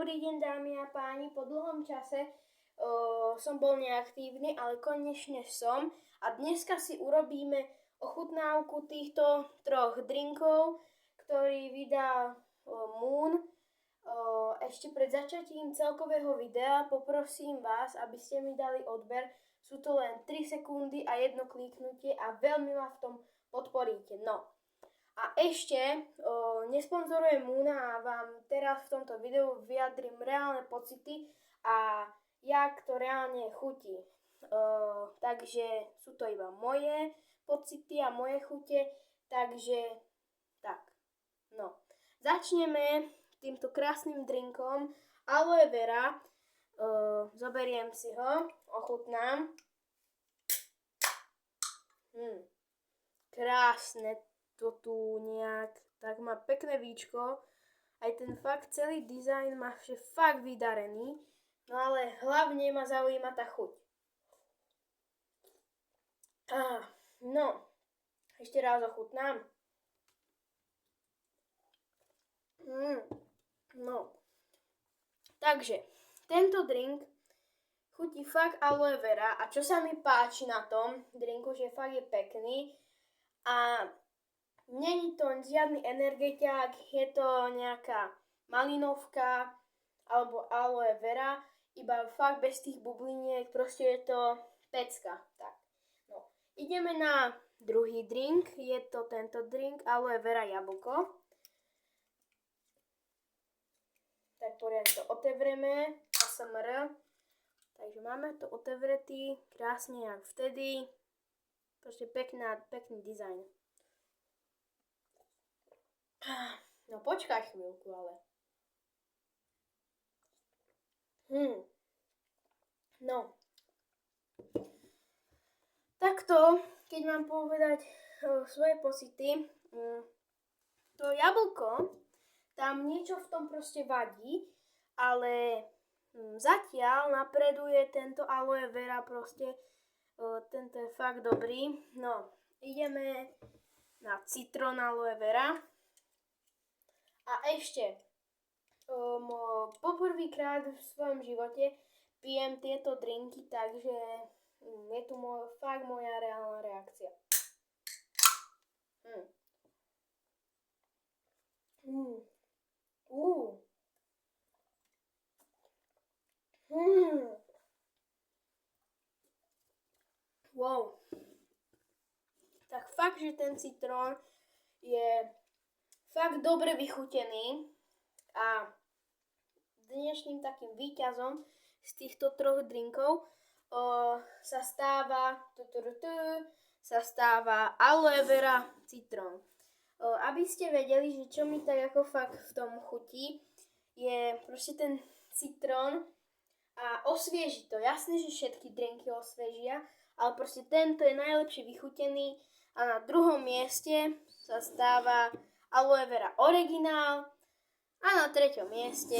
Dobrý deň, dámy a páni, po dlhom čase som bol neaktívny, ale konečne som a dneska si urobíme ochutnávku týchto troch drinkov, ktorý vydal Moon. Ešte pred začatím celkového videa poprosím vás, aby ste mi dali odber. Sú to len 3 sekundy a jedno kliknutie a veľmi ma v tom podporíte. No. A ešte nesponzorujem Moona a vám teraz v tomto videu vyjadrím reálne pocity a jak to reálne chutí. Takže sú to iba moje pocity a moje chute, takže tak. No. Začneme týmto krásnym drinkom Aloe Vera. Zoberiem si ho, ochutnám. Krásne to tu nejak, tak má pekné víčko, aj ten fakt celý dizajn má fakt vydarený, no ale hlavne ma zaujíma tá chuť. No, ešte raz ochutnám. No, takže tento drink chutí fakt aloe vera a čo sa mi páči na tom drinku, že fakt je pekný a není to žiadny energetiák, je to nejaká malinovka alebo aloe vera, iba fakt bez tých bubliniek, proste je to pecka. Tak, no. Ideme na druhý drink, je to tento drink aloe vera jablko. Tak poriadne to otevrieme, ASMR. Takže máme to otevretý, krásne jak vtedy, proste pekný dizajn. No počkaj chvíľku, ale. No. Takto, keď mám povedať svoje pocity, to jablko, tam niečo v tom proste vadí, ale zatiaľ napreduje tento aloe vera proste, tento je fakt dobrý. No, ideme na citrón aloe vera. A ešte, poprvýkrát v svojom živote pijem tieto drinky, takže je tu fakt moja reálna reakcia. Wow. Tak fakt, že ten citrón je fakt dobre vychutený a dnešným takým víťazom z týchto troch drinkov sa stáva aloe vera citrón. Aby ste vedeli, že čo mi tak ako fakt v tom chutí, je proste ten citrón a osvieži to. Jasné, že všetky drinky osviežia, ale proste tento je najlepšie vychutený a na druhom mieste sa stáva aloe vera originál a na treťom mieste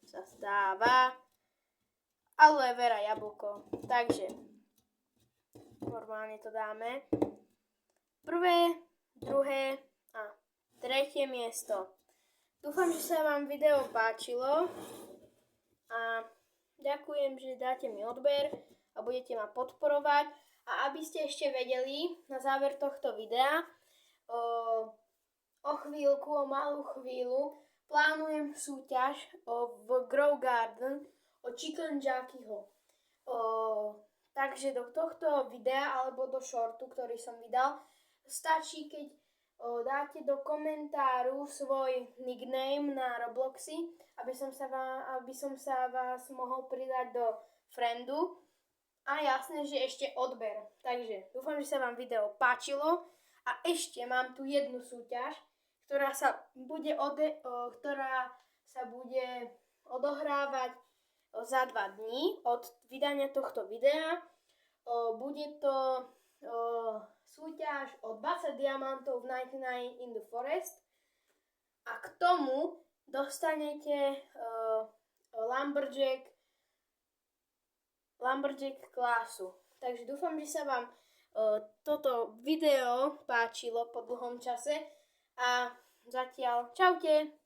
sa stáva aloe vera jablko. Takže normálne to dáme. Prvé, druhé a tretie miesto. Dúfam, že sa vám video páčilo a ďakujem, že dáte mi odber a budete ma podporovať. A aby ste ešte vedeli, na záver tohto videa, o malú chvíľu plánujem súťaž v Grow Garden o Chicken Jackyho. Takže do tohto videa alebo do shortu, ktorý som vydal, stačí, keď dáte do komentáru svoj nickname na Robloxy, aby som sa vás mohol pridať do friendu. A jasné, že ešte odber. Takže dúfam, že sa vám video páčilo. A ešte mám tu jednu súťaž, ktorá sa bude odohrávať za 2 dní od vydania tohto videa. Bude to súťaž o 20 diamantov v 99 in the Forest. A k tomu dostanete Lumberjack klásu. Takže dúfam, že sa vám toto video páčilo po dlhom čase a zatiaľ čaute.